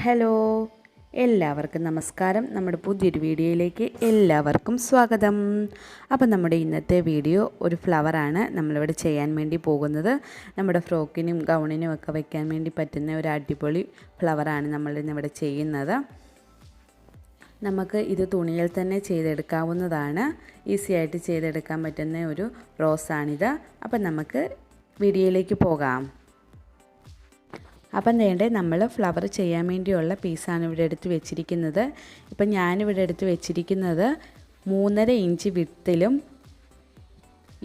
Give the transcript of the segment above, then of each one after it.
Hello, എല്ലാവർക്കും നമസ്കാരം. നമ്മുടെ പുതിയൊരു വീഡിയോയിലേക്ക് എല്ലാവർക്കും സ്വാഗതം. അപ്പം നമ്മുടെ ഇന്നത്തെ വീഡിയോ ഒരു ഫ്ലവറാണ് നമ്മളിവിടെ ചെയ്യാൻ വേണ്ടി പോകുന്നത്. നമ്മുടെ ഫ്രോക്കിനും ഗൗണിനും ഒക്കെ വയ്ക്കാൻ വേണ്ടി പറ്റുന്ന ഒരു അടിപൊളി ഫ്ലവറാണ് നമ്മളിന്നിവിടെ ചെയ്യുന്നത്. നമുക്ക് ഇത് തുണിയിൽ തന്നെ ചെയ്തെടുക്കാവുന്നതാണ്. ഈസി ആയിട്ട് ചെയ്തെടുക്കാൻ പറ്റുന്ന ഒരു റോസാണിത്. അപ്പം നമുക്ക് വീഡിയോയിലേക്ക് പോകാം. അപ്പം വേണ്ടേ നമ്മൾ ഫ്ലവർ ചെയ്യാൻ വേണ്ടിയുള്ള പീസാണ് ഇവിടെ എടുത്ത് വെച്ചിരിക്കുന്നത്. ഇപ്പം ഞാനിവിടെ എടുത്ത് വെച്ചിരിക്കുന്നത് 3.5 ഇഞ്ച് വിഡ്ത്തിലും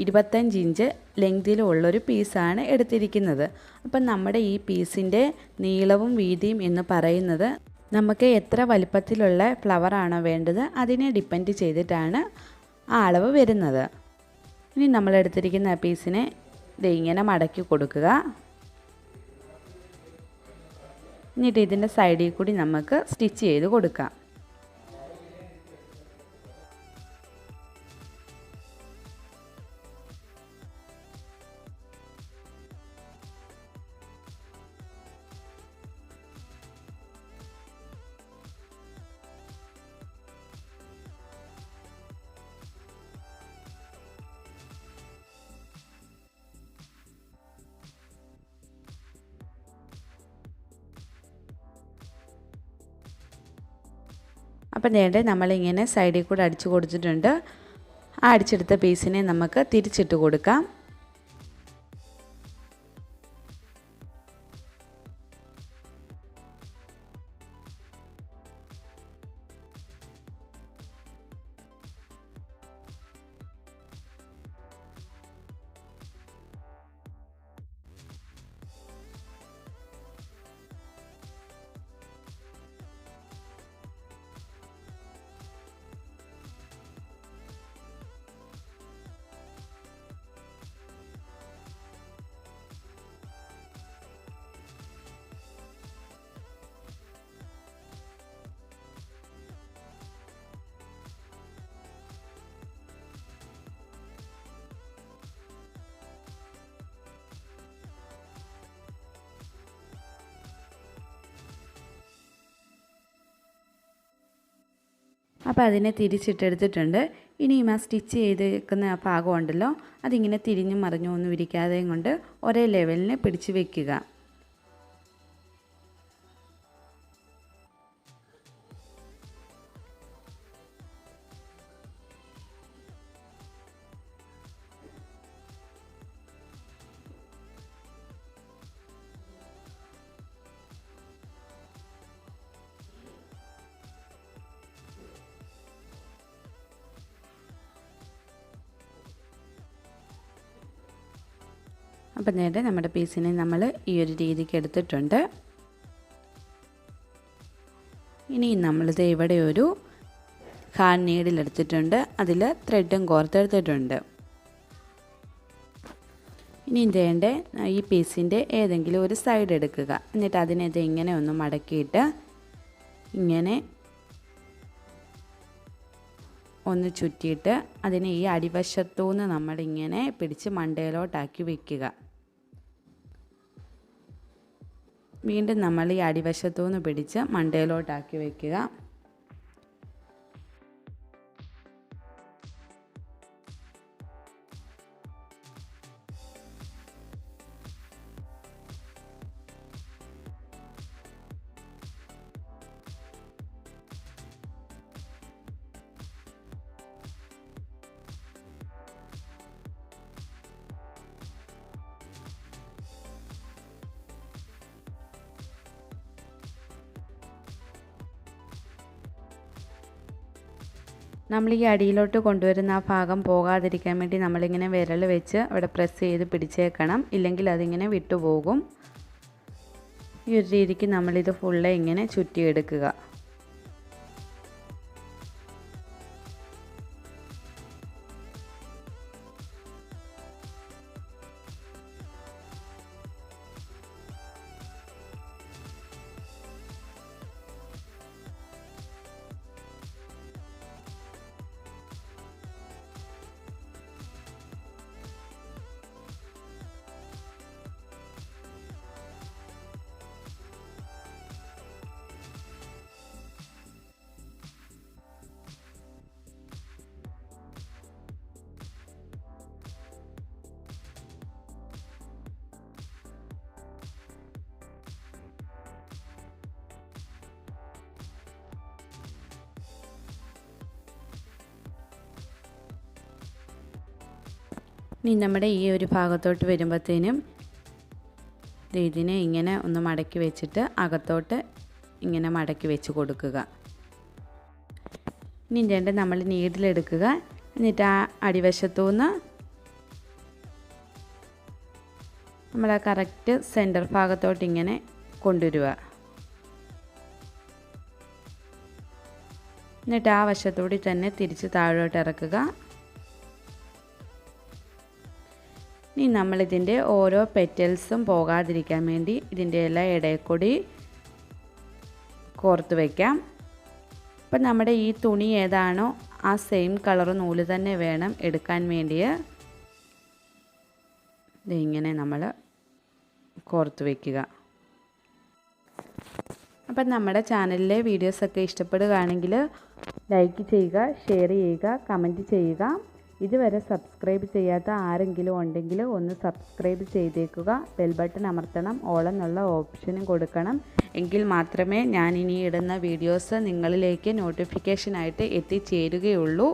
25 ഇഞ്ച് ലെങ്തിലും ഉള്ളൊരു പീസാണ് എടുത്തിരിക്കുന്നത്. അപ്പം നമ്മുടെ ഈ പീസിൻ്റെ നീളവും വീതിയും എന്ന് പറയുന്നത് നമുക്ക് എത്ര വലിപ്പത്തിലുള്ള ഫ്ലവറാണോ വേണ്ടത് അതിനെ ഡിപ്പെൻഡ് ചെയ്തിട്ടാണ് ആ അളവ് വരുന്നത്. ഇനി നമ്മൾ എടുത്തിരിക്കുന്ന ആ പീസിനെ ഇങ്ങനെ മടക്കി കൊടുക്കുക. എന്നിട്ട് ഇതിൻ്റെ സൈഡിൽ കൂടി നമുക്ക് സ്റ്റിച്ച് ചെയ്ത് കൊടുക്കാം. അപ്പം നേരെ നമ്മളിങ്ങനെ സൈഡിൽ കൂടെ അടിച്ചു കൊടുത്തിട്ടുണ്ട്. ആ അടിച്ചെടുത്ത പീസിനെ നമുക്ക് തിരിച്ചിട്ട് കൊടുക്കാം. അപ്പോൾ അതിനെ തിരിച്ചിട്ടെടുത്തിട്ടുണ്ട്. ഇനിയും ആ സ്റ്റിച്ച് ചെയ്തേക്കുന്ന ആ ഭാഗം ഉണ്ടല്ലോ, അതിങ്ങനെ തിരിഞ്ഞും മറിഞ്ഞും ഒന്നും ഇരിക്കാതെയും കൊണ്ട് ഒരേ ലെവലിന് പിടിച്ച് വെക്കുക. അപ്പം നേരെ നമ്മുടെ പീസിനെ നമ്മൾ ഈ ഒരു രീതിക്ക് എടുത്തിട്ടുണ്ട്. ഇനി നമ്മളിത് ഇവിടെ ഒരു ഹാൻഡ് നീഡിൽ എടുത്തിട്ടുണ്ട്. അതിൽ ത്രെഡും കോർത്തെടുത്തിട്ടുണ്ട്. ഇനി വേണ്ട ഈ പീസിൻ്റെ ഏതെങ്കിലും ഒരു സൈഡ് എടുക്കുക. എന്നിട്ട് അതിനെ ഇങ്ങനെ ഒന്ന് മടക്കിയിട്ട് ഇങ്ങനെ ഒന്ന് ചുറ്റിയിട്ട് അതിനെ ഈ അടിവശത്തുനിന്ന് നമ്മളിങ്ങനെ പിടിച്ച് മണ്ടയിലോട്ടാക്കി വയ്ക്കുക. വീണ്ടും നമ്മൾ ഈ അടിവശത്തുനിന്ന് പിടിച്ച് മണ്ടയിലോട്ടാക്കി വയ്ക്കുക. നമ്മൾ ഈ അടിയിലോട്ട് കൊണ്ടുവരുന്ന ആ ഭാഗം പോകാതിരിക്കാൻ വേണ്ടി നമ്മളിങ്ങനെ വിരൽ വെച്ച് അവിടെ പ്രസ് ചെയ്ത് പിടിച്ചേക്കണം. ഇല്ലെങ്കിൽ അതിങ്ങനെ വിട്ടുപോകും. ഈ ഒരു രീതിക്ക് നമ്മളിത് ഫുള്ള് ഇങ്ങനെ ചുറ്റിയെടുക്കുക. ഇനി നമ്മുടെ ഈ ഒരു ഭാഗത്തോട്ട് വരുമ്പോഴത്തേനും ഇതിനെ ഇങ്ങനെ ഒന്ന് മടക്കി വെച്ചിട്ട് അകത്തോട്ട് ഇങ്ങനെ മടക്കി വെച്ച് കൊടുക്കുക. ഇനി രണ്ട് നമ്മൾ നീഡിലെടുക്കുക. എന്നിട്ട് ആ അടിവശത്തുനിന്ന് നമ്മൾ ആ കറക്റ്റ് സെൻറ്റർ ഭാഗത്തോട്ട് ഇങ്ങനെ കൊണ്ടുവരിക. എന്നിട്ട് ആ വശത്തോടെ തന്നെ തിരിച്ച് താഴോട്ട് ഇറക്കുക. ഇനി നമ്മളിതിൻ്റെ ഓരോ പെറ്റൽസും പോകാതിരിക്കാൻ വേണ്ടി ഇതിൻ്റെ എല്ലാം ഇടയിൽ കൂടി കോർത്ത് വയ്ക്കാം. അപ്പം നമ്മുടെ ഈ തുണി ഏതാണോ ആ സെയിം കളർ നൂല് തന്നെ വേണം എടുക്കാൻ വേണ്ടി. ഇതിങ്ങനെ നമ്മൾ കോർത്ത് വയ്ക്കുക. അപ്പം നമ്മുടെ ചാനലിലെ വീഡിയോസൊക്കെ ഇഷ്ടപ്പെടുകയാണെങ്കിൽ ലൈക്ക് ചെയ്യുക, ഷെയർ ചെയ്യുക, കമൻറ്റ് ചെയ്യുക. ഇതുവരെ സബ്സ്ക്രൈബ് ചെയ്യാത്ത ആരെങ്കിലും ഉണ്ടെങ്കിൽ ഒന്ന് സബ്സ്ക്രൈബ് ചെയ്തേക്കുക. ബെൽ ബട്ടൺ അമർത്തണം, ഓൾ എന്നുള്ള ഓപ്ഷനും കൊടുക്കണം. എങ്കിൽ മാത്രമേ ഞാൻ ഇനി ഇടുന്ന വീഡിയോസ് നിങ്ങളിലേക്ക് നോട്ടിഫിക്കേഷനായിട്ട് എത്തിച്ചേരുകയുള്ളൂ.